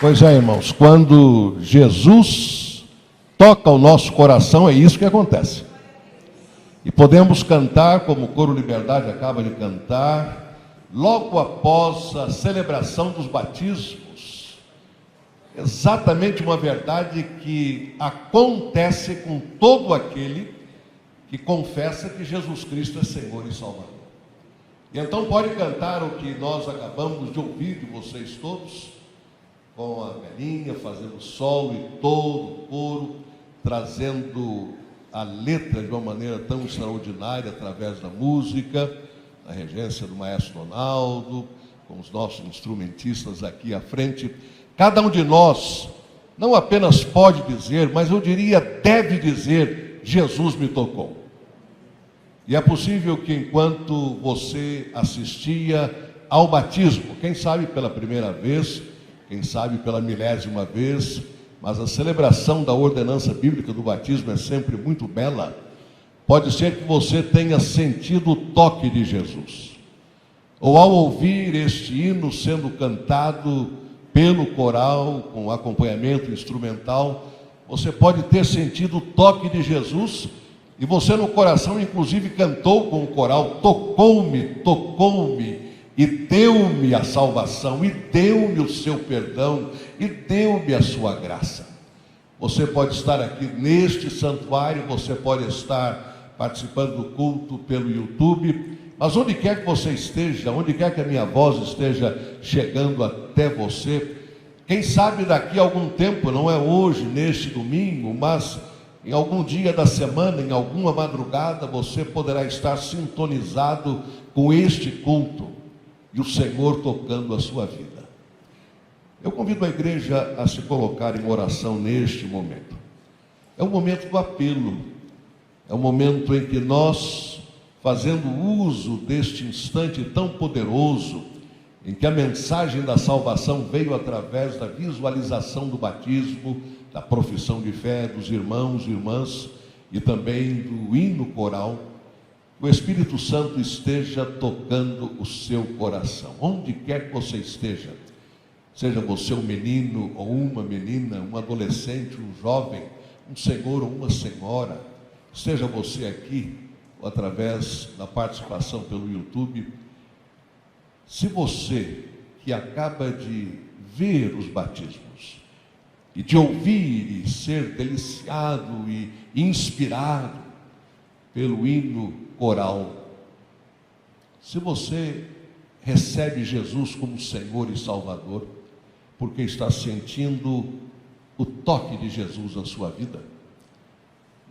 Pois é, irmãos, quando Jesus toca o nosso coração, é isso que acontece. E podemos cantar, como o Coro Liberdade acaba de cantar, logo após a celebração dos batismos, exatamente uma verdade que acontece com todo aquele que confessa que Jesus Cristo é Senhor e Salvador. E então pode cantar o que nós acabamos de ouvir de vocês todos, com a velhinha fazendo sol e todo o coro trazendo a letra de uma maneira tão extraordinária através da música, a regência do maestro Ronaldo, com os nossos instrumentistas aqui à frente. Cada um de nós não apenas pode dizer, mas eu diria deve dizer: Jesus me tocou. E é possível que enquanto você assistia ao batismo, quem sabe pela primeira vez, quem sabe pela 1000ª vez, mas a celebração da ordenança bíblica do batismo é sempre muito bela. Pode ser que você tenha sentido o toque de Jesus, ou ao ouvir este hino sendo cantado pelo coral, com acompanhamento instrumental, você pode ter sentido o toque de Jesus, e você no coração inclusive cantou com o coral: tocou-me, tocou-me, e deu-me a salvação, e deu-me o seu perdão, e deu-me a sua graça. Você pode estar aqui neste santuário, você pode estar participando do culto pelo YouTube, mas onde quer que você esteja, onde quer que a minha voz esteja chegando até você, quem sabe daqui a algum tempo, não é hoje, neste domingo, mas em algum dia da semana, em alguma madrugada, você poderá estar sintonizado com este culto e o Senhor tocando a sua vida. Eu convido a igreja a se colocar em oração neste momento. É o momento do apelo, é o momento em que nós, fazendo uso deste instante tão poderoso, em que a mensagem da salvação veio através da visualização do batismo, da profissão de fé dos irmãos e irmãs e também do hino coral, o Espírito Santo esteja tocando o seu coração, onde quer que você esteja, seja você um menino ou uma menina, um adolescente, um jovem, um senhor ou uma senhora, seja você aqui ou através da participação pelo YouTube. Se você que acaba de ver os batismos e de ouvir e ser deliciado e inspirado pelo hino coral, se você recebe Jesus como Senhor e Salvador, porque está sentindo o toque de Jesus na sua vida,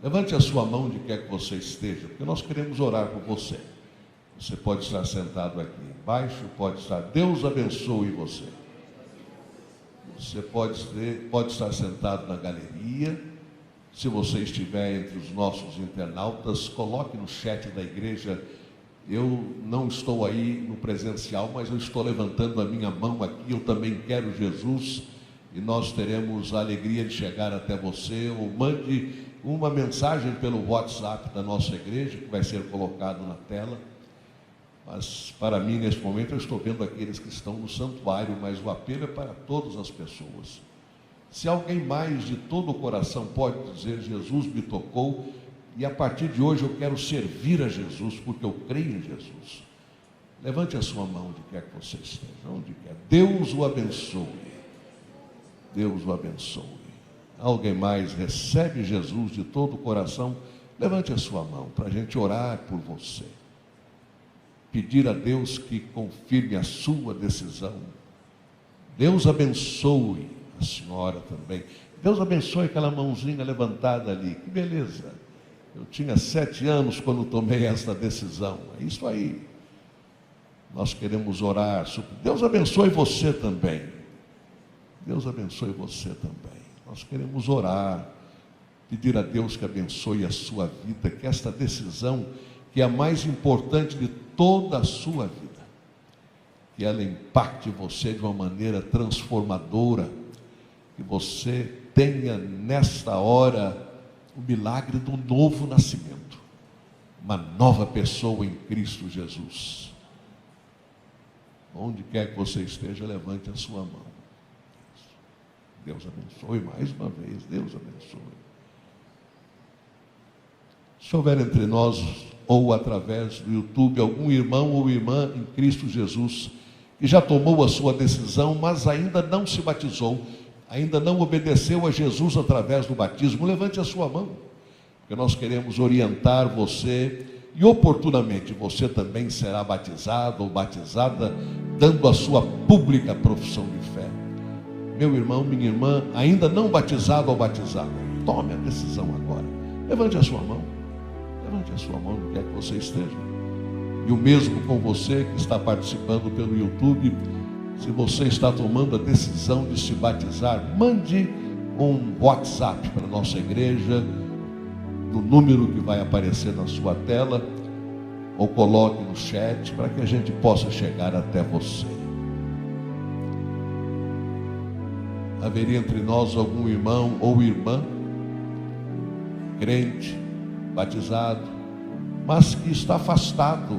levante a sua mão onde quer que você esteja, porque nós queremos orar por você. Você pode estar sentado aqui embaixo, pode estar, Deus abençoe você. Você pode estar sentado na galeria. Se você estiver entre os nossos internautas, coloque no chat da igreja: eu não estou aí no presencial, mas eu estou levantando a minha mão aqui, eu também quero Jesus, e nós teremos a alegria de chegar até você. Ou mande uma mensagem pelo WhatsApp da nossa igreja, que vai ser colocado na tela. Mas para mim, nesse momento, eu estou vendo aqueles que estão no santuário, mas o apelo é para todas as pessoas. Se alguém mais de todo o coração pode dizer: Jesus me tocou, e a partir de hoje eu quero servir a Jesus, porque eu creio em Jesus, levante a sua mão onde quer que você esteja, onde quer. Deus o abençoe. Deus o abençoe. Alguém mais recebe Jesus de todo o coração? Levante a sua mão para a gente orar por você. Pedir a Deus que confirme a sua decisão. Deus abençoe a senhora também. Deus abençoe aquela mãozinha levantada ali. Que beleza. Eu tinha 7 anos quando tomei esta decisão. É isso aí. Nós queremos orar. Deus abençoe você também. Deus abençoe você também. Nós queremos orar. Pedir a Deus que abençoe a sua vida. Que esta decisão, que é a mais importante de toda a sua vida, que ela impacte você de uma maneira transformadora, que você tenha nesta hora o milagre do novo nascimento, uma nova pessoa em Cristo Jesus. Onde quer que você esteja, levante a sua mão. Deus abençoe mais uma vez. Deus abençoe. Se houver entre nós, ou através do YouTube, algum irmão ou irmã em Cristo Jesus, que já tomou a sua decisão, mas ainda não se batizou, ainda não obedeceu a Jesus através do batismo, levante a sua mão, porque nós queremos orientar você, e oportunamente você também será batizado ou batizada, dando a sua pública profissão de fé. Meu irmão, minha irmã, ainda não batizado ou batizada, tome a decisão agora. Levante a sua mão. Levante a sua mão onde quer que você esteja. E o mesmo com você que está participando pelo YouTube. Se você está tomando a decisão de se batizar, mande um WhatsApp para a nossa igreja, no número que vai aparecer na sua tela, ou coloque no chat, para que a gente possa chegar até você. Haveria entre nós algum irmão ou irmã, crente, batizado, mas que está afastado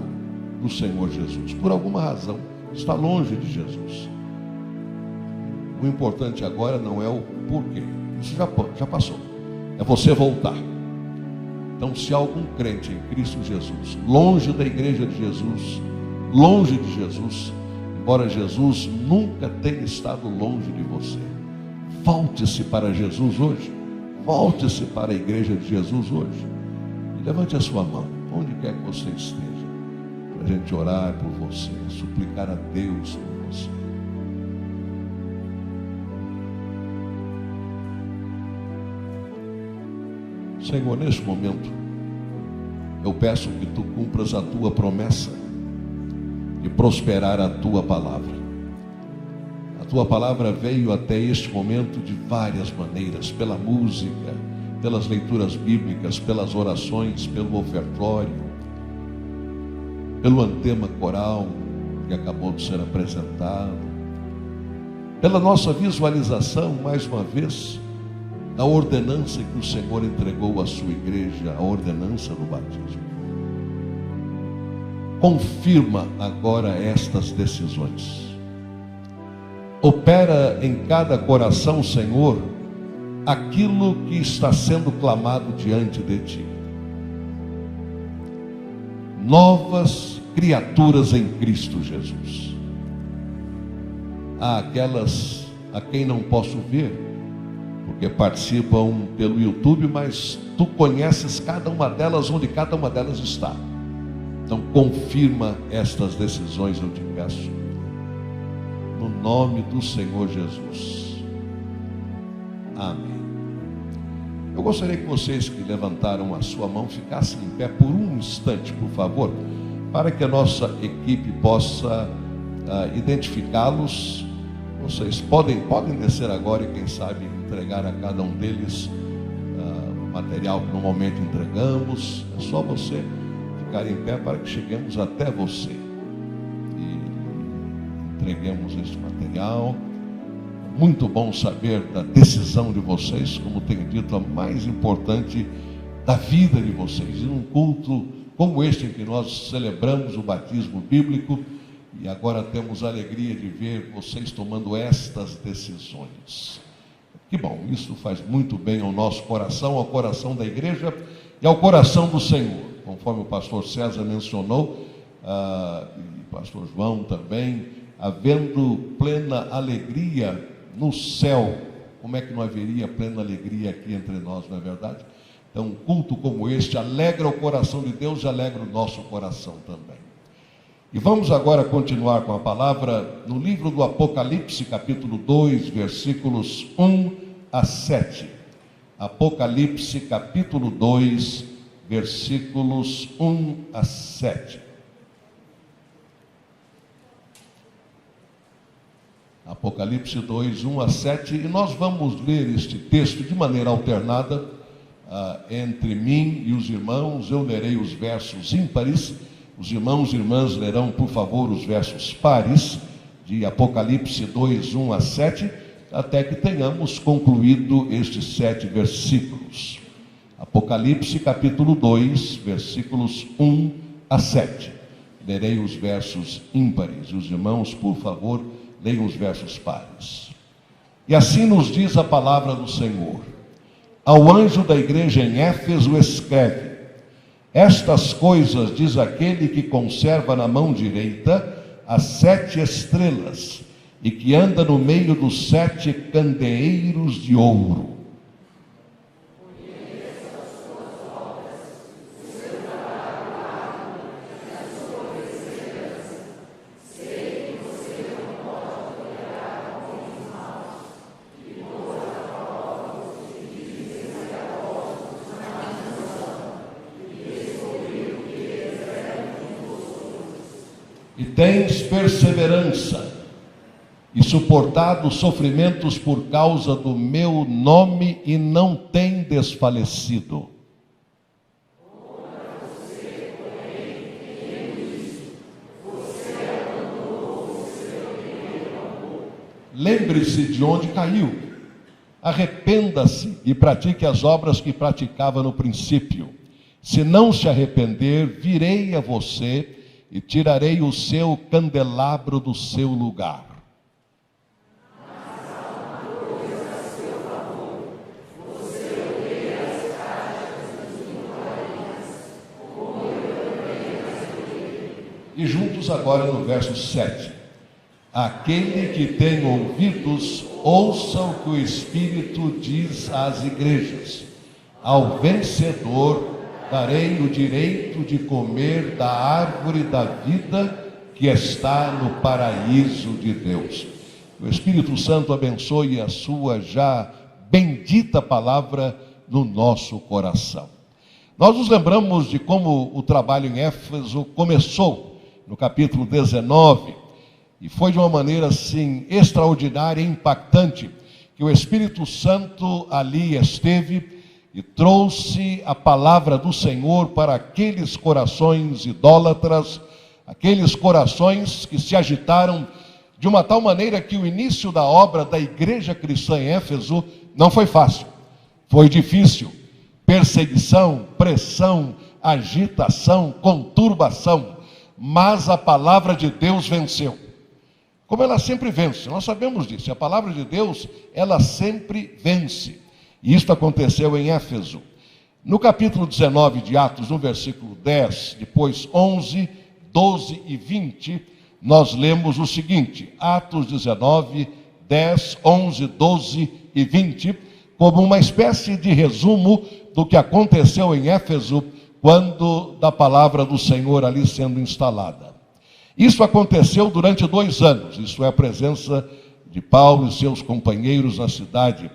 do Senhor Jesus, por alguma razão, está longe de Jesus. O importante agora não é o porquê, isso já passou, é você voltar. Então, se há algum crente em Cristo Jesus, longe da igreja de Jesus, longe de Jesus, embora Jesus nunca tenha estado longe de você, volte-se para Jesus hoje, volte-se para a igreja de Jesus hoje, e levante a sua mão, onde quer que você esteja, para a gente orar por você, suplicar a Deus por você. Senhor, neste momento, eu peço que Tu cumpras a Tua promessa de prosperar a Tua palavra. A Tua palavra veio até este momento de várias maneiras, pela música, pelas leituras bíblicas, pelas orações, pelo ofertório, pelo antema coral que acabou de ser apresentado, pela nossa visualização, mais uma vez, da ordenança que o Senhor entregou à sua igreja, a ordenança do batismo. Confirma agora estas decisões. Opera em cada coração, Senhor, aquilo que está sendo clamado diante de Ti. Novas criaturas em Cristo Jesus. Há aquelas a quem não posso ver, porque participam pelo YouTube, mas Tu conheces cada uma delas, onde cada uma delas está. Então confirma estas decisões, eu te peço, no nome do Senhor Jesus. Amém. Eu gostaria que vocês que levantaram a sua mão ficassem em pé por um instante, por favor, para que a nossa equipe possa identificá-los. Vocês podem descer agora e quem sabe entregar a cada um deles o material que normalmente entregamos. É só você ficar em pé para que cheguemos até você e entreguemos este material. Muito bom saber da decisão de vocês, como tenho dito, a mais importante da vida de vocês. E num culto como este em que nós celebramos o batismo bíblico, e agora temos a alegria de ver vocês tomando estas decisões. Que bom, isso faz muito bem ao nosso coração, ao coração da igreja e ao coração do Senhor. Conforme o pastor César mencionou, e o pastor João também, havendo plena alegria no céu, como é que não haveria plena alegria aqui entre nós, não é verdade? Então, um culto como este alegra o coração de Deus e alegra o nosso coração também. E vamos agora continuar com a palavra no livro do Apocalipse, capítulo 2, versículos 1 a 7. Apocalipse, capítulo 2, versículos 1 a 7. Apocalipse 2, 1 a 7. E nós vamos ler este texto de maneira alternada entre mim e os irmãos. Eu lerei os versos ímpares. Os irmãos e irmãs lerão, por favor, os versos pares de Apocalipse 2, 1 a 7, até que tenhamos concluído estes 7 versículos. Apocalipse, capítulo 2, versículos 1 a 7. Lerei os versos ímpares. Os irmãos, por favor, leiam os versos pares. E assim nos diz a palavra do Senhor. Ao anjo da igreja em Éfeso escreve: estas coisas diz aquele que conserva na mão direita as 7 estrelas e que anda no meio dos 7 candeeiros de ouro. e tens perseverança, e suportado sofrimentos por causa do meu nome, e não tem desfalecido. Lembre-se de onde caiu, arrependa-se e pratique as obras que praticava no princípio. Se não se arrepender, virei a você e tirarei o seu candelabro do seu lugar. E juntos agora no verso 7. Aquele que tem ouvidos, ouça o que o Espírito diz às igrejas. Ao vencedor darei o direito de comer da árvore da vida que está no paraíso de Deus. O Espírito Santo abençoe a sua já bendita palavra no nosso coração. Nós nos lembramos de como o trabalho em Éfeso começou no capítulo 19, e foi de uma maneira assim extraordinária e impactante, que o Espírito Santo ali esteve e trouxe a palavra do Senhor para aqueles corações idólatras, aqueles corações que se agitaram de uma tal maneira que o início da obra da igreja cristã em Éfeso não foi fácil, foi difícil. Perseguição, pressão, agitação, conturbação, mas a palavra de Deus venceu. Como ela sempre vence, nós sabemos disso, a palavra de Deus, ela sempre vence. E isto aconteceu em Éfeso. No capítulo 19 de Atos, no versículo 10, depois 11, 12 e 20, nós lemos o seguinte, Atos 19, 10, 11, 12 e 20, como uma espécie de resumo do que aconteceu em Éfeso, quando da palavra do Senhor ali sendo instalada. Isso aconteceu durante 2 anos, isso é a presença de Paulo e seus companheiros na cidade,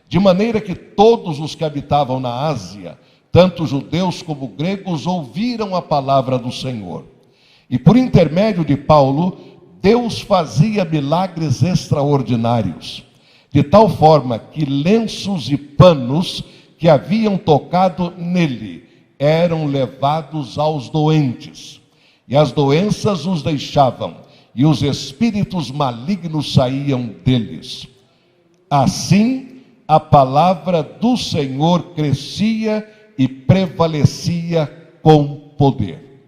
de maneira que todos os que habitavam na Ásia, tanto judeus como gregos, ouviram a palavra do Senhor. E por intermédio de Paulo, Deus fazia milagres extraordinários, de tal forma que lenços e panos que haviam tocado nele eram levados aos doentes. E as doenças os deixavam, e os espíritos malignos saíam deles. Assim, a palavra do Senhor crescia e prevalecia com poder.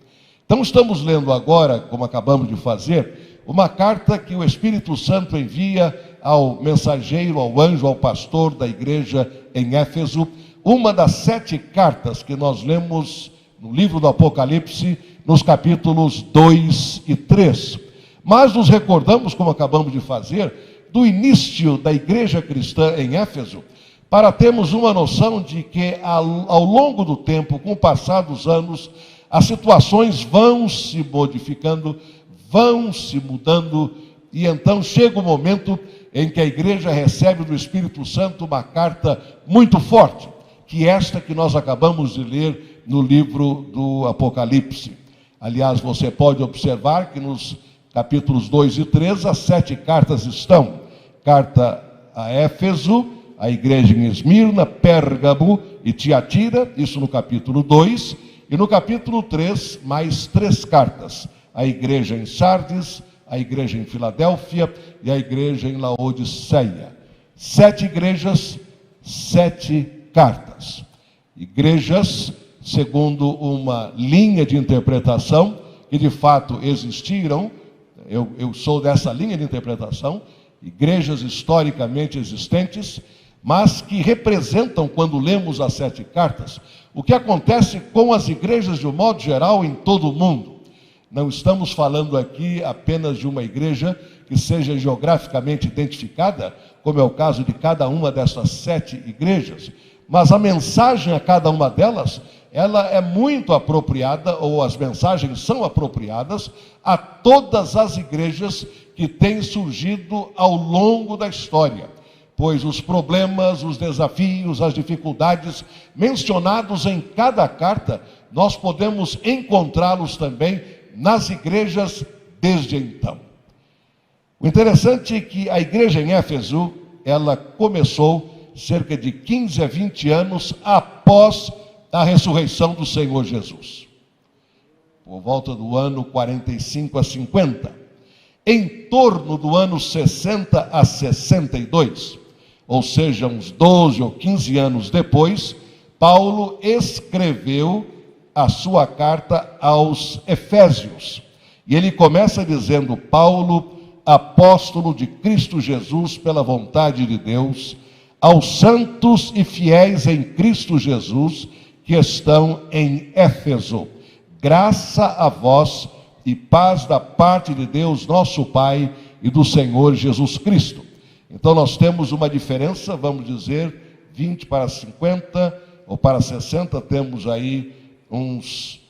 Então estamos lendo agora, como acabamos de fazer, uma carta que o Espírito Santo envia ao mensageiro, ao anjo, ao pastor da igreja em Éfeso, uma das 7 cartas que nós lemos no livro do Apocalipse, nos capítulos 2 e 3. Mas nos recordamos, como acabamos de fazer, do início da igreja cristã em Éfeso, para termos uma noção de que ao longo do tempo, com o passar dos anos, as situações vão se modificando, vão se mudando, e então chega o momento em que a igreja recebe do Espírito Santo uma carta muito forte, que é esta que nós acabamos de ler no livro do Apocalipse. Aliás, você pode observar que nos capítulos 2 e 3, as 7 cartas estão. Carta a Éfeso, a igreja em Esmirna, Pérgamo e Tiatira, isso no capítulo 2. E no capítulo 3, mais 3 cartas. A igreja em Sardes, a igreja em Filadélfia e a igreja em Laodiceia. 7 igrejas, 7 cartas. Igrejas, segundo uma linha de interpretação, que de fato existiram, eu sou dessa linha de interpretação, igrejas historicamente existentes, mas que representam, quando lemos as 7 cartas, o que acontece com as igrejas de um modo geral em todo o mundo. Não estamos falando aqui apenas de uma igreja que seja geograficamente identificada, como é o caso de cada uma dessas 7 igrejas, mas a mensagem a cada uma delas, ela é muito apropriada, ou as mensagens são apropriadas a todas as igrejas que têm surgido ao longo da história, pois os problemas, os desafios, as dificuldades mencionados em cada carta, nós podemos encontrá-los também nas igrejas desde então. O interessante é que a igreja em Éfeso, ela começou cerca de 15 a 20 anos após a ressurreição do Senhor Jesus, por volta do ano 45 a 50. Em torno do ano 60 a 62, ou seja, uns 12 ou 15 anos depois, Paulo escreveu a sua carta aos Efésios. E ele começa dizendo: Paulo, apóstolo de Cristo Jesus pela vontade de Deus, aos santos e fiéis em Cristo Jesus que estão em Éfeso, graça a vós e paz da parte de Deus nosso Pai e do Senhor Jesus Cristo. Então nós temos uma diferença, vamos dizer, 20 para 50 ou para 60, temos aí uns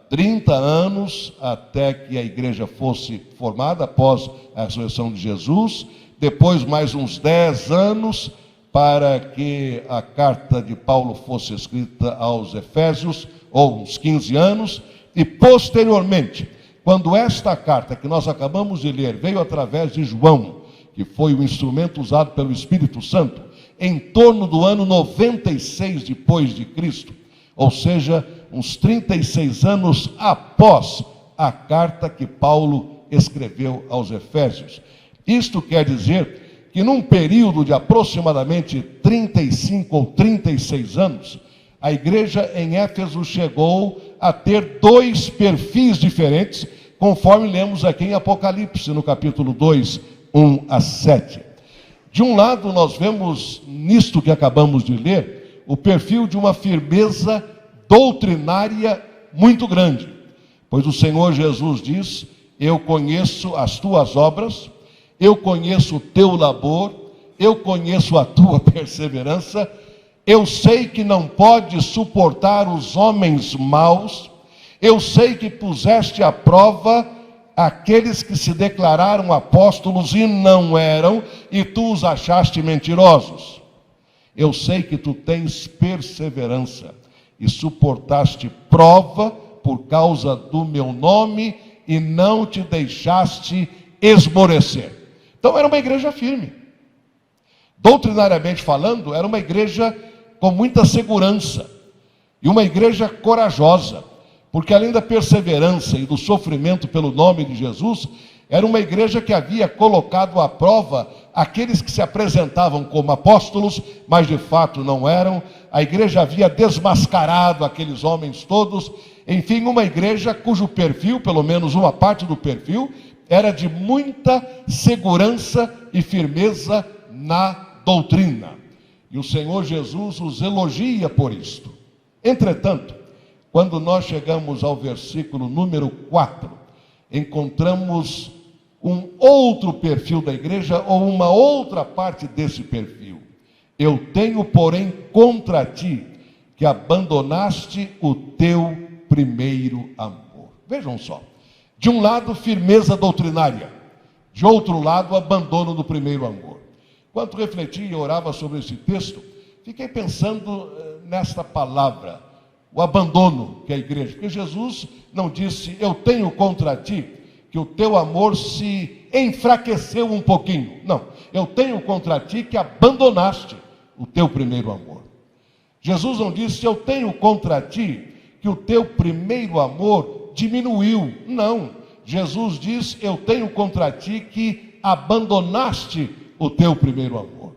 30 anos até que a igreja fosse formada após a ressurreição de Jesus, depois mais uns 10 anos para que a carta de Paulo fosse escrita aos Efésios, ou uns 15 anos, e posteriormente, quando esta carta que nós acabamos de ler veio através de João, que foi o instrumento usado pelo Espírito Santo, em torno do ano 96 depois de Cristo, ou seja, uns 36 anos após a carta que Paulo escreveu aos Efésios. Isto quer dizer que num período de aproximadamente 35 ou 36 anos, a igreja em Éfeso chegou a ter dois perfis diferentes, conforme lemos aqui em Apocalipse, no capítulo 2, 1 a 7. De um lado, nós vemos nisto que acabamos de ler, o perfil de uma firmeza doutrinária muito grande, pois o Senhor Jesus diz: eu conheço as tuas obras, eu conheço o teu labor, eu conheço a tua perseverança, eu sei que não podes suportar os homens maus, eu sei que puseste à prova aqueles que se declararam apóstolos e não eram, e tu os achaste mentirosos. Eu sei que tu tens perseverança e suportaste prova por causa do meu nome e não te deixaste esmorecer. Então era uma igreja firme. Doutrinariamente falando, era uma igreja com muita segurança e uma igreja corajosa, porque além da perseverança e do sofrimento pelo nome de Jesus, era uma igreja que havia colocado à prova aqueles que se apresentavam como apóstolos, mas de fato não eram. A igreja havia desmascarado aqueles homens todos. Enfim, uma igreja cujo perfil, pelo menos uma parte do perfil, era de muita segurança e firmeza na doutrina. E o Senhor Jesus os elogia por isto. Entretanto, quando nós chegamos ao versículo número 4, encontramos um outro perfil da igreja, ou uma outra parte desse perfil. Eu tenho, porém, contra ti, que abandonaste o teu primeiro amor. Vejam só. De um lado, firmeza doutrinária. De outro lado, abandono do primeiro amor. Enquanto refletia e orava sobre esse texto, fiquei pensando nesta palavra, o abandono que é a igreja. Porque Jesus não disse: eu tenho contra ti que o teu amor se enfraqueceu um pouquinho. Não, eu tenho contra ti que abandonaste o teu primeiro amor. Jesus não disse: eu tenho contra ti que o teu primeiro amor diminuiu. Não, Jesus diz: eu tenho contra ti que abandonaste o teu primeiro amor.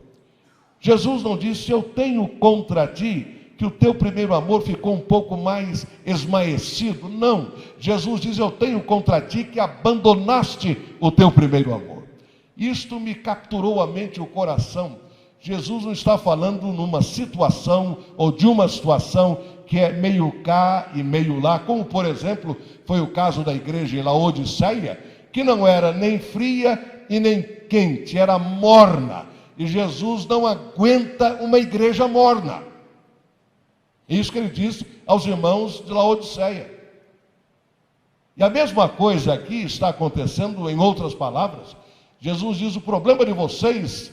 Jesus não disse: eu tenho contra ti que o teu primeiro amor ficou um pouco mais esmaecido. Não, Jesus diz: eu tenho contra ti que abandonaste o teu primeiro amor. Isto me capturou a mente e o coração. Jesus não está falando numa situação ou de uma situação que é meio cá e meio lá, como por exemplo foi o caso da igreja em Laodiceia, que não era nem fria e nem quente, era morna. E Jesus não aguenta uma igreja morna. Isso que ele disse aos irmãos de Laodiceia. E a mesma coisa aqui está acontecendo em outras palavras. Jesus diz: o problema de vocês,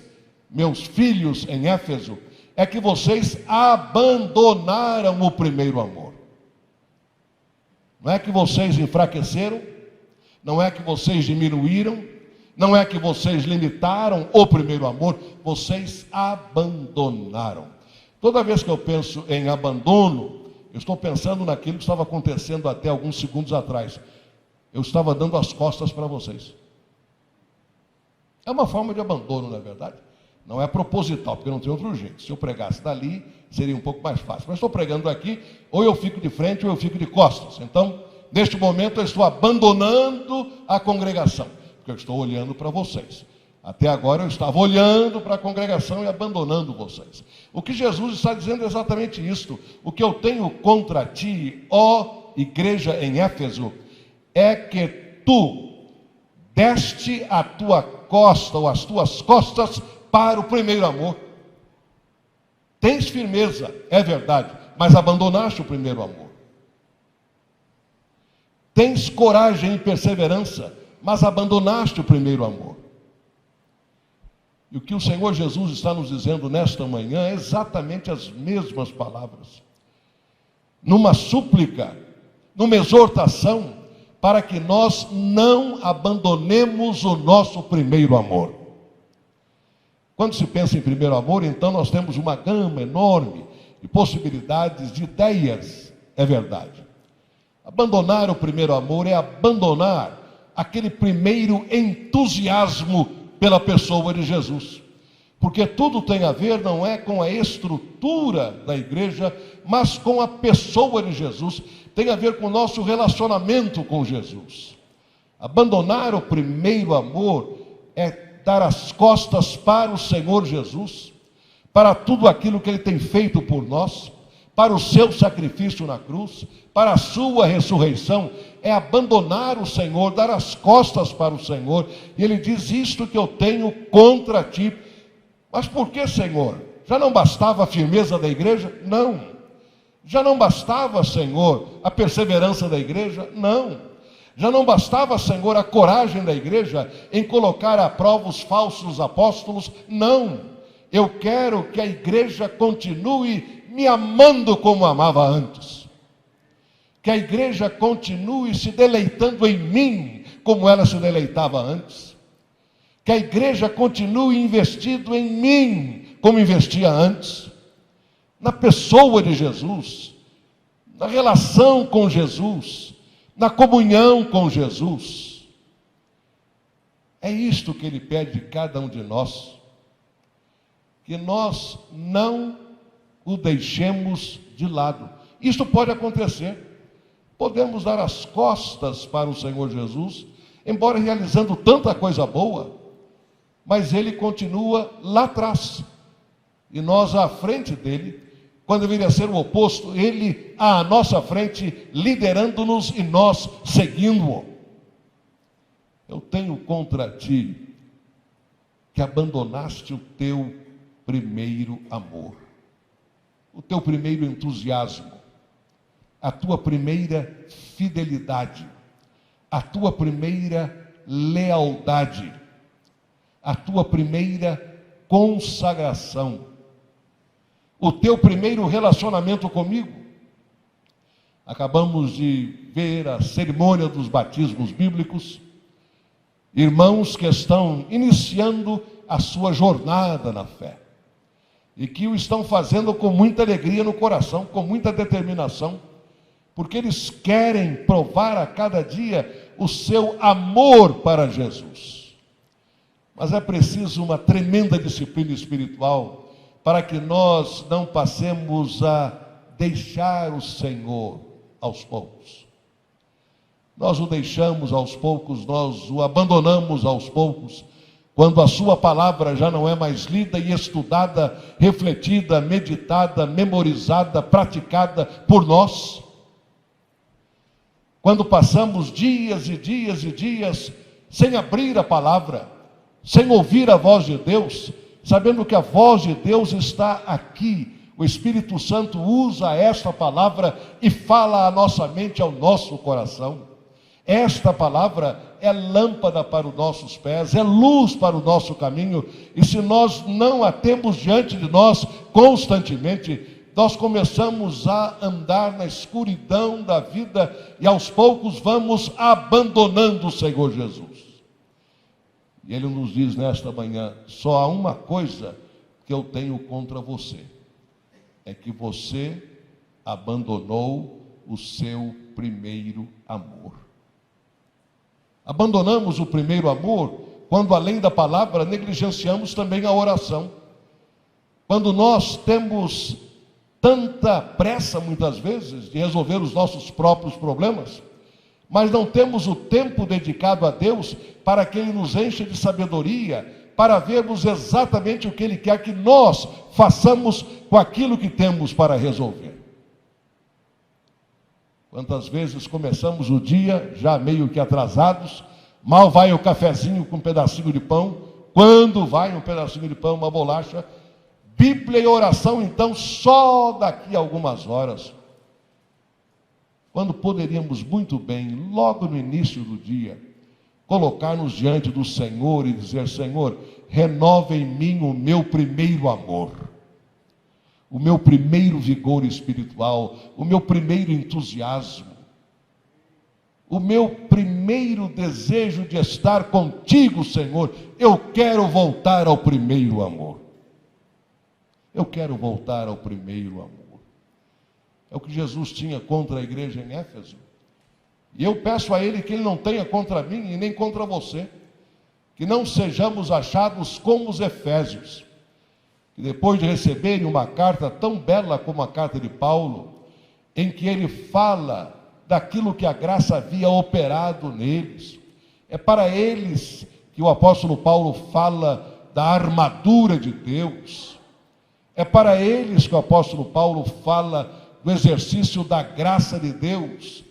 meus filhos em Éfeso, é que vocês abandonaram o primeiro amor. Não é que vocês enfraqueceram, Não é que vocês diminuíram, não é que vocês limitaram o primeiro amor, vocês abandonaram. Toda vez que eu penso em abandono, eu estou pensando naquilo que estava acontecendo até alguns segundos atrás. Eu estava dando as costas para vocês. É uma forma de abandono, na verdade. Não é proposital, porque não tem outro jeito. Se eu pregasse dali, seria um pouco mais fácil. Mas estou pregando aqui, ou eu fico de frente ou eu fico de costas. Então, neste momento, eu estou abandonando a congregação, porque eu estou olhando para vocês. Até agora eu estava olhando para a congregação e abandonando vocês. O que Jesus está dizendo é exatamente isto. O que eu tenho contra ti, ó igreja em Éfeso, é que tu deste a tua costa ou as tuas costas para o primeiro amor. Tens firmeza, é verdade, mas abandonaste o primeiro amor. Tens coragem e perseverança, mas abandonaste o primeiro amor. E o que o Senhor Jesus está nos dizendo nesta manhã é exatamente as mesmas palavras. Numa súplica, numa exortação, para que nós não abandonemos o nosso primeiro amor. Quando se pensa em primeiro amor, então nós temos uma gama enorme de possibilidades, de ideias, é verdade. Abandonar o primeiro amor é abandonar aquele primeiro entusiasmo pela pessoa de Jesus. Porque tudo tem a ver, não é com a estrutura da igreja, mas com a pessoa de Jesus. Tem a ver com o nosso relacionamento com Jesus. Abandonar o primeiro amor é dar as costas para o Senhor Jesus, para tudo aquilo que Ele tem feito por nós, para o seu sacrifício na cruz, para a sua ressurreição, é abandonar o Senhor, dar as costas para o Senhor. E Ele diz: isto que eu tenho contra ti. Mas por que, Senhor? Já não bastava a firmeza da igreja? Não. Já não bastava, Senhor, a perseverança da igreja? Não. Já não bastava, Senhor, a coragem da igreja em colocar à prova os falsos apóstolos? Não. Eu quero que a igreja continue me amando como amava antes. Que a igreja continue se deleitando em mim como ela se deleitava antes. Que a igreja continue investindo em mim como investia antes. Na pessoa de Jesus, na relação com Jesus, na comunhão com Jesus. É isto que Ele pede de cada um de nós, que nós não o deixemos de lado. Isto pode acontecer. Podemos dar as costas para o Senhor Jesus, embora realizando tanta coisa boa, mas Ele continua lá atrás, e nós à frente dEle, quando deveria ser o oposto, Ele à nossa frente, liderando-nos e nós seguindo-o. Eu tenho contra ti que abandonaste o teu primeiro amor, o teu primeiro entusiasmo, a tua primeira fidelidade, a tua primeira lealdade, a tua primeira consagração, o teu primeiro relacionamento comigo. Acabamos de ver a cerimônia dos batismos bíblicos, irmãos que estão iniciando a sua jornada na fé, e que o estão fazendo com muita alegria no coração, com muita determinação, porque eles querem provar a cada dia o seu amor para Jesus. Mas é preciso uma tremenda disciplina espiritual para que nós não passemos a deixar o Senhor aos poucos. Nós o deixamos aos poucos, nós o abandonamos aos poucos, quando a sua palavra já não é mais lida e estudada, refletida, meditada, memorizada, praticada por nós. Quando passamos dias e dias e dias sem abrir a palavra, sem ouvir a voz de Deus, sabendo que a voz de Deus está aqui. O Espírito Santo usa esta palavra e fala à nossa mente, ao nosso coração. Esta palavra é lâmpada para os nossos pés, é luz para o nosso caminho, e se nós não a temos diante de nós constantemente, nós começamos a andar na escuridão da vida e aos poucos vamos abandonando o Senhor Jesus. E Ele nos diz nesta manhã: só há uma coisa que eu tenho contra você, é que você abandonou o seu primeiro amor. Abandonamos o primeiro amor quando, além da palavra, negligenciamos também a oração. Quando nós temos tanta pressa, muitas vezes, de resolver os nossos próprios problemas, mas não temos o tempo dedicado a Deus para que Ele nos encha de sabedoria, para vermos exatamente o que Ele quer que nós façamos com aquilo que temos para resolver. Quantas vezes começamos o dia já meio que atrasados, mal vai o cafezinho com um pedacinho de pão, quando vai um pedacinho de pão, uma bolacha, Bíblia e oração, então, só daqui a algumas horas. Quando poderíamos muito bem, logo no início do dia, colocar-nos diante do Senhor e dizer: Senhor, renova em mim o meu primeiro amor, o meu primeiro vigor espiritual, o meu primeiro entusiasmo, o meu primeiro desejo de estar contigo, Senhor. Eu quero voltar ao primeiro amor. Eu quero voltar ao primeiro amor. É o que Jesus tinha contra a igreja em Éfeso. E eu peço a Ele que Ele não tenha contra mim e nem contra você. Que não sejamos achados como os efésios, que depois de receberem uma carta tão bela como a carta de Paulo, em que ele fala daquilo que a graça havia operado neles, é para eles que o apóstolo Paulo fala da armadura de Deus, é para eles que o apóstolo Paulo fala do exercício da graça de Deus,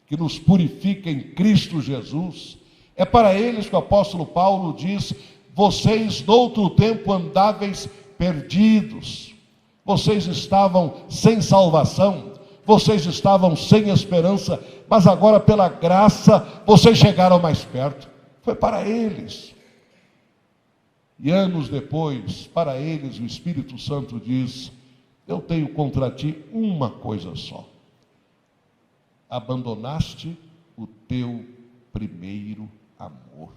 que nos purifica em Cristo Jesus. É para eles que o apóstolo Paulo diz: vocês noutro tempo andáveis perdidos, vocês estavam sem salvação, vocês estavam sem esperança, mas agora pela graça vocês chegaram mais perto. Foi para eles. E anos depois, para eles, o Espírito Santo diz: eu tenho contra ti uma coisa só: abandonaste o teu primeiro amor.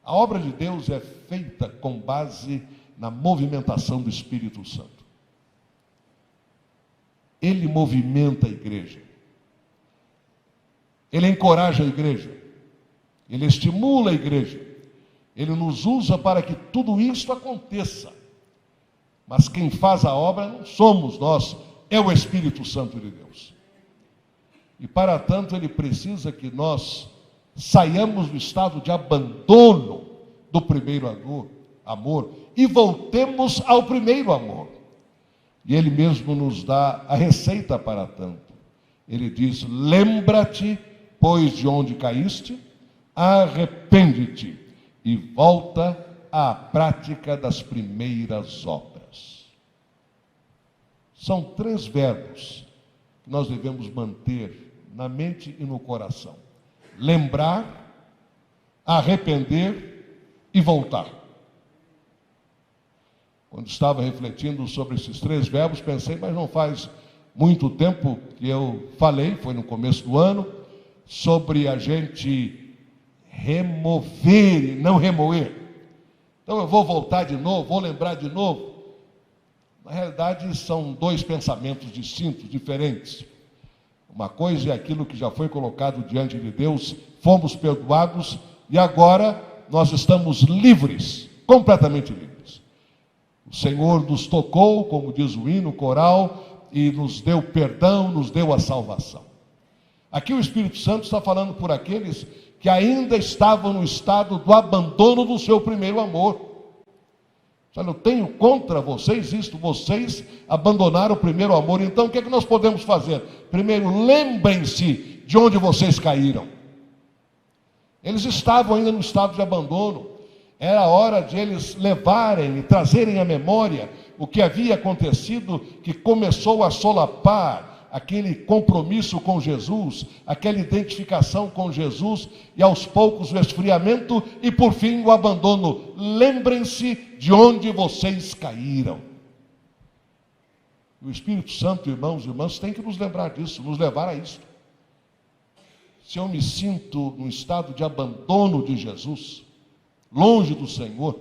A obra de Deus é feita com base na movimentação do Espírito Santo. Ele movimenta a igreja, Ele encoraja a igreja, Ele estimula a igreja, Ele nos usa para que tudo isso aconteça. Mas quem faz a obra não somos nós, é o Espírito Santo de Deus. E para tanto Ele precisa que nós saiamos do estado de abandono do primeiro amor e voltemos ao primeiro amor. E Ele mesmo nos dá a receita para tanto. Ele diz: lembra-te, pois, de onde caíste, arrepende-te e volta à prática das primeiras obras. São 3 verbos que nós devemos manter na mente e no coração: lembrar, arrepender e voltar. Quando estava refletindo sobre esses 3 verbos, pensei, mas não faz muito tempo que eu falei, foi no começo do ano, sobre a gente remover e não remoer. Então eu vou voltar de novo, vou lembrar de novo. Na realidade, são 2 pensamentos distintos, diferentes. Uma coisa é aquilo que já foi colocado diante de Deus, fomos perdoados e agora nós estamos livres, completamente livres. O Senhor nos tocou, como diz o hino coral, e nos deu perdão, nos deu a salvação. Aqui o Espírito Santo está falando por aqueles que ainda estavam no estado do abandono do seu primeiro amor. Eu tenho contra vocês isto: vocês abandonaram o primeiro amor. Então o que é que nós podemos fazer? Primeiro, lembrem-se de onde vocês caíram. Eles estavam ainda no estado de abandono. Era hora de eles levarem e trazerem à memória o que havia acontecido, que começou a solapar aquele compromisso com Jesus, aquela identificação com Jesus, e aos poucos o esfriamento e por fim o abandono. Lembrem-se de onde vocês caíram. E o Espírito Santo, irmãos e irmãs, tem que nos lembrar disso, nos levar a isso. Se eu me sinto num estado de abandono de Jesus, longe do Senhor,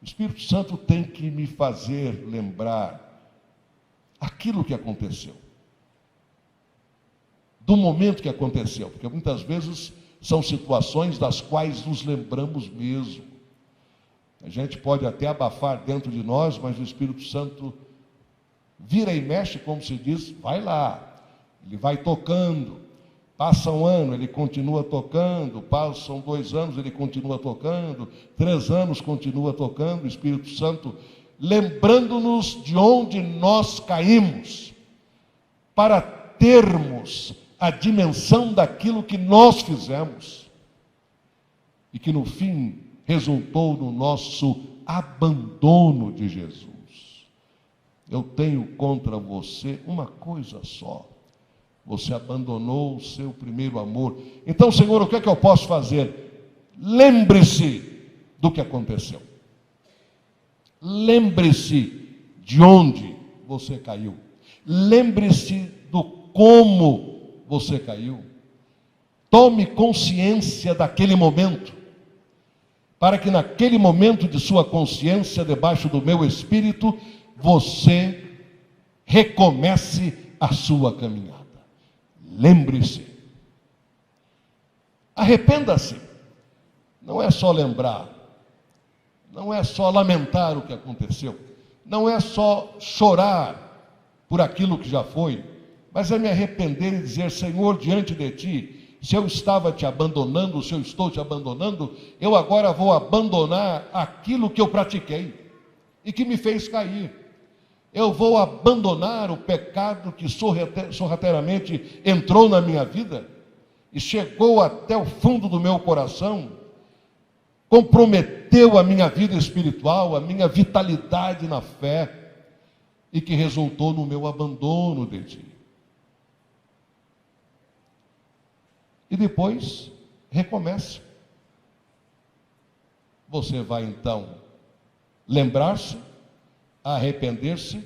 o Espírito Santo tem que me fazer lembrar aquilo que aconteceu, do momento que aconteceu, porque muitas vezes são situações das quais nos lembramos mesmo. A gente pode até abafar dentro de nós, mas o Espírito Santo vira e mexe, como se diz, vai lá, ele vai tocando. Passa um ano, ele continua tocando, passam 2 anos, ele continua tocando, 3 anos, continua tocando, o Espírito Santo lembrando-nos de onde nós caímos, para termos a dimensão daquilo que nós fizemos, e que no fim resultou no nosso abandono de Jesus. Eu tenho contra você uma coisa só: você abandonou o seu primeiro amor. Então, Senhor, o que é que eu posso fazer? Lembre-se do que aconteceu. Lembre-se de onde você caiu. Lembre-se do como você caiu. Tome consciência daquele momento, para que naquele momento de sua consciência, debaixo do meu espírito, você recomece a sua caminhada. Lembre-se. Arrependa-se. Não é só lembrar, não é só lamentar o que aconteceu, não é só chorar por aquilo que já foi, mas é me arrepender e dizer: Senhor, diante de ti, se eu estava te abandonando, se eu estou te abandonando, eu agora vou abandonar aquilo que eu pratiquei e que me fez cair. Eu vou abandonar o pecado que sorrateiramente entrou na minha vida e chegou até o fundo do meu coração, comprometeu a minha vida espiritual, a minha vitalidade na fé, e que resultou no meu abandono de ti. E depois, recomece. Você vai então lembrar-se, arrepender-se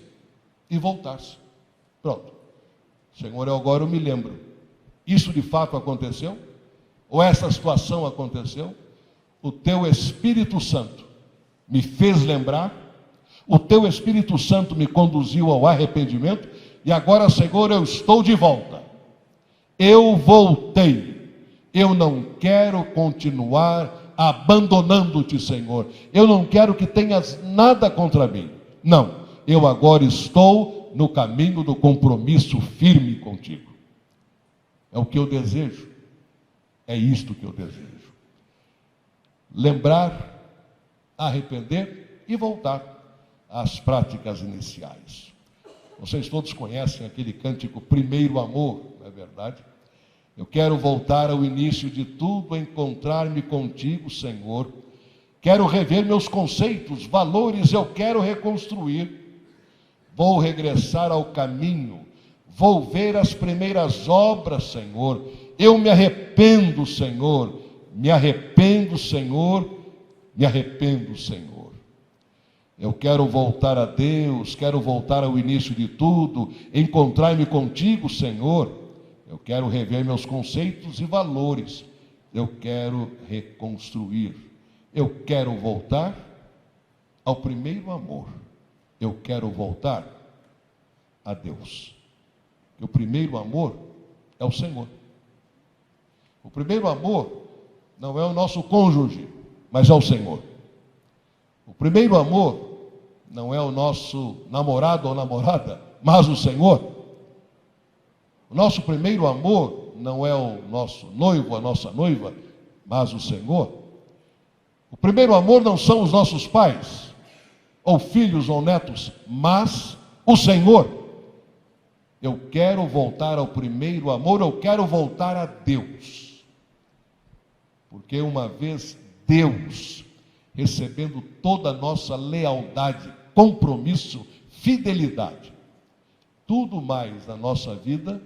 e voltar-se. Pronto. Senhor, agora eu me lembro. Isso de fato aconteceu? Ou essa situação aconteceu? O teu Espírito Santo me fez lembrar, o teu Espírito Santo me conduziu ao arrependimento, e agora, Senhor, eu estou de volta. Eu voltei. Eu não quero continuar abandonando-te, Senhor. Eu não quero que tenhas nada contra mim. Não, eu agora estou no caminho do compromisso firme contigo. É o que eu desejo. É isto que eu desejo. Lembrar, arrepender e voltar às práticas iniciais. Vocês todos conhecem aquele cântico Primeiro Amor, não é verdade? Eu quero voltar ao início de tudo, encontrar-me contigo, Senhor. Quero rever meus conceitos, valores, eu quero reconstruir. Vou regressar ao caminho, vou ver as primeiras obras, Senhor. Eu me arrependo, Senhor. Me arrependo, Senhor. Me arrependo, Senhor. Eu quero voltar a Deus, quero voltar ao início de tudo, encontrar-me contigo, Senhor. Eu quero rever meus conceitos e valores. Eu quero reconstruir. Eu quero voltar ao primeiro amor. Eu quero voltar a Deus. O primeiro amor é o Senhor. O primeiro amor não é o nosso cônjuge, mas é o Senhor. O primeiro amor não é o nosso namorado ou namorada, mas o Senhor. O nosso primeiro amor não é o nosso noivo, a nossa noiva, mas o Senhor. O primeiro amor não são os nossos pais, ou filhos ou netos, mas o Senhor. Eu quero voltar ao primeiro amor, eu quero voltar a Deus. Porque uma vez Deus, recebendo toda a nossa lealdade, compromisso, fidelidade, tudo mais na nossa vida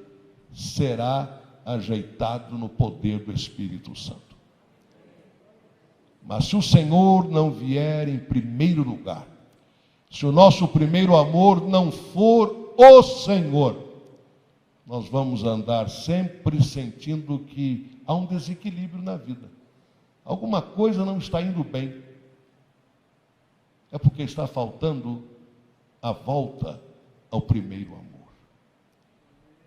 será ajeitado no poder do Espírito Santo. Mas se o Senhor não vier em primeiro lugar, se o nosso primeiro amor não for o Senhor, nós vamos andar sempre sentindo que há um desequilíbrio na vida. Alguma coisa não está indo bem. É porque está faltando a volta ao primeiro amor.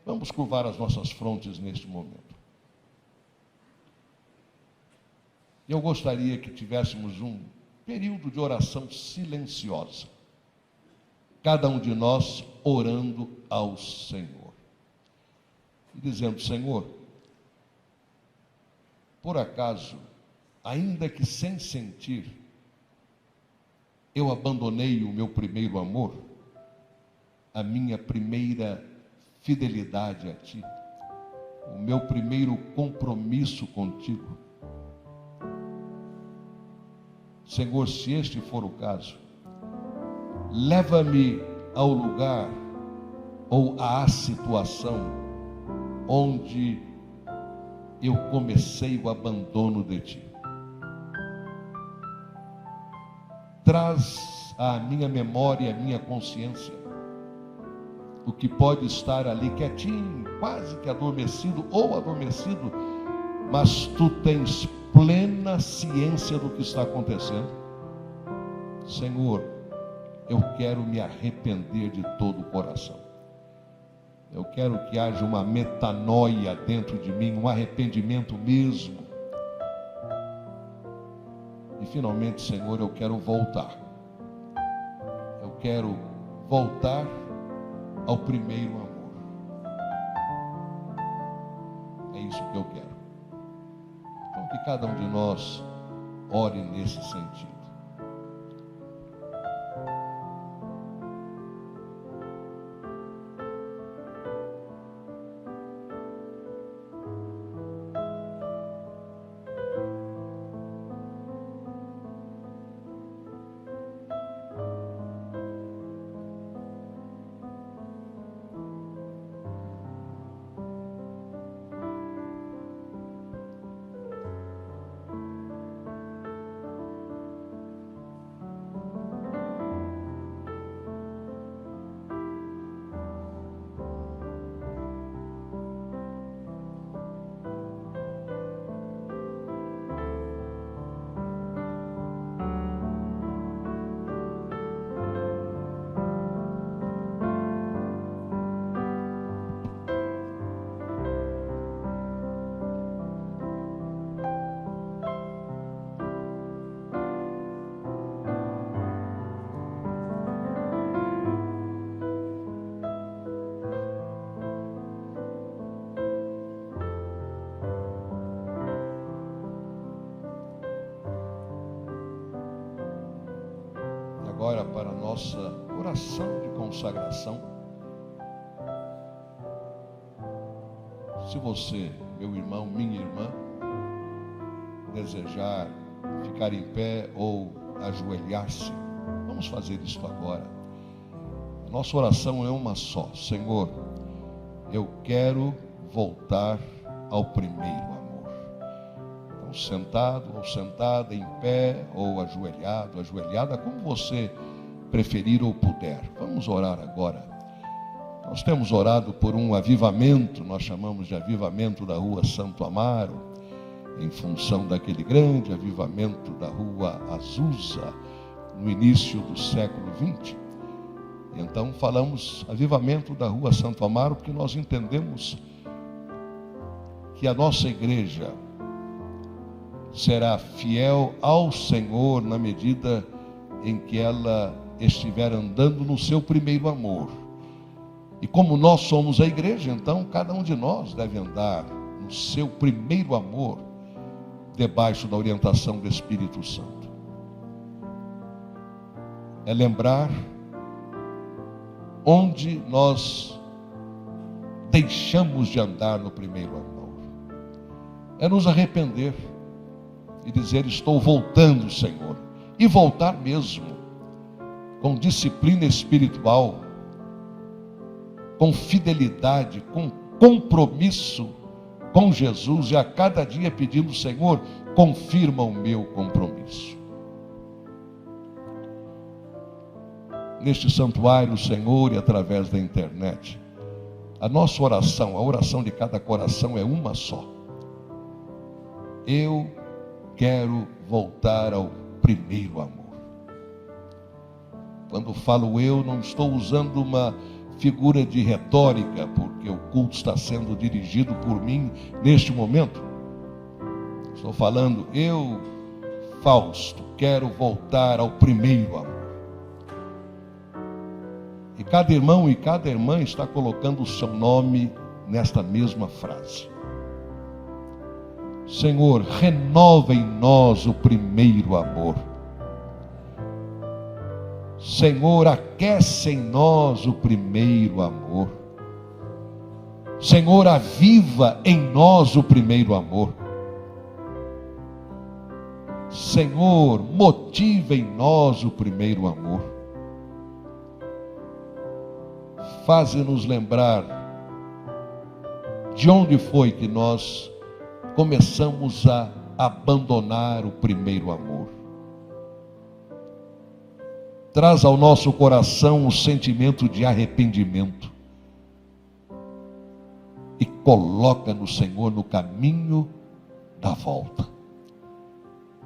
Vamos curvar as nossas frontes neste momento. Eu gostaria que tivéssemos um período de oração silenciosa. Cada um de nós orando ao Senhor. E dizendo: Senhor, por acaso, ainda que sem sentir, eu abandonei o meu primeiro amor, a minha primeira fidelidade a Ti, o meu primeiro compromisso contigo. Senhor, se este for o caso, leva-me ao lugar ou à situação onde eu comecei o abandono de Ti. Traz à minha memória e à minha consciência o que pode estar ali quietinho, quase que adormecido ou adormecido, mas Tu tens plena ciência do que está acontecendo. Senhor, eu quero me arrepender de todo o coração. Eu quero que haja uma metanoia dentro de mim, um arrependimento mesmo. E finalmente, Senhor, eu quero voltar. Eu quero voltar ao primeiro amor. É isso que eu quero. Então, que cada um de nós ore nesse sentido. Agora para a nossa oração de consagração. Se você, meu irmão, minha irmã, desejar ficar em pé ou ajoelhar-se, vamos fazer isso agora. A nossa oração é uma só: Senhor, eu quero voltar ao primeiro amor. Então, sentado ou sentada, em pé ou ajoelhado, ajoelhada, como você preferir ou puder. Vamos orar agora. Nós temos orado por um avivamento, nós chamamos de avivamento da rua Santo Amaro, em função daquele grande avivamento da rua Azusa, no início do século XX. Então falamos avivamento da rua Santo Amaro, porque nós entendemos que a nossa igreja será fiel ao Senhor na medida em que ela estiver andando no seu primeiro amor. E como nós somos a igreja, então cada um de nós deve andar no seu primeiro amor, debaixo da orientação do Espírito Santo. É lembrar onde nós deixamos de andar no primeiro amor. É nos arrepender e dizer: estou voltando, Senhor. E voltar mesmo, com disciplina espiritual, com fidelidade, com compromisso com Jesus, e a cada dia pedindo: Senhor, confirma o meu compromisso. neste santuário, Senhor, e através da internet. A nossa oração, a oração de cada coração é uma só. Eu quero voltar ao primeiro amor. Quando falo eu, não estou usando uma figura de retórica, porque o culto está sendo dirigido por mim neste momento. Estou falando, eu, Fausto, quero voltar ao primeiro amor. E cada irmão e cada irmã está colocando o seu nome nesta mesma frase. Senhor, renova em nós o primeiro amor. Senhor, aquece em nós o primeiro amor. Senhor, aviva em nós o primeiro amor. Senhor, motiva em nós o primeiro amor. Faze-nos lembrar de onde foi que nós começamos a abandonar o primeiro amor. Traz ao nosso coração o sentimento de arrependimento e coloca-nos, Senhor, no caminho da volta.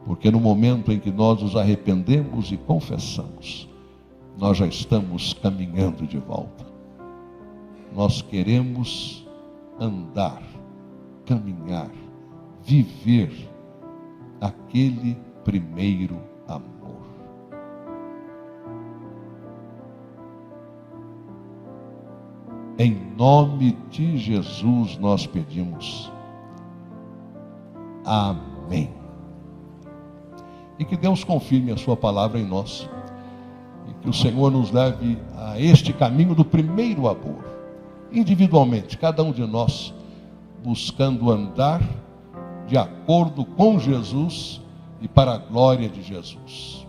Porque no momento em que nós nos arrependemos e confessamos, nós já estamos caminhando de volta. Nós queremos andar, caminhar, viver aquele primeiro amor. Em nome de Jesus nós pedimos. Amém. E que Deus confirme a sua palavra em nós. E que o Senhor nos leve a este caminho do primeiro amor. Individualmente, cada um de nós, buscando andar de acordo com Jesus e para a glória de Jesus.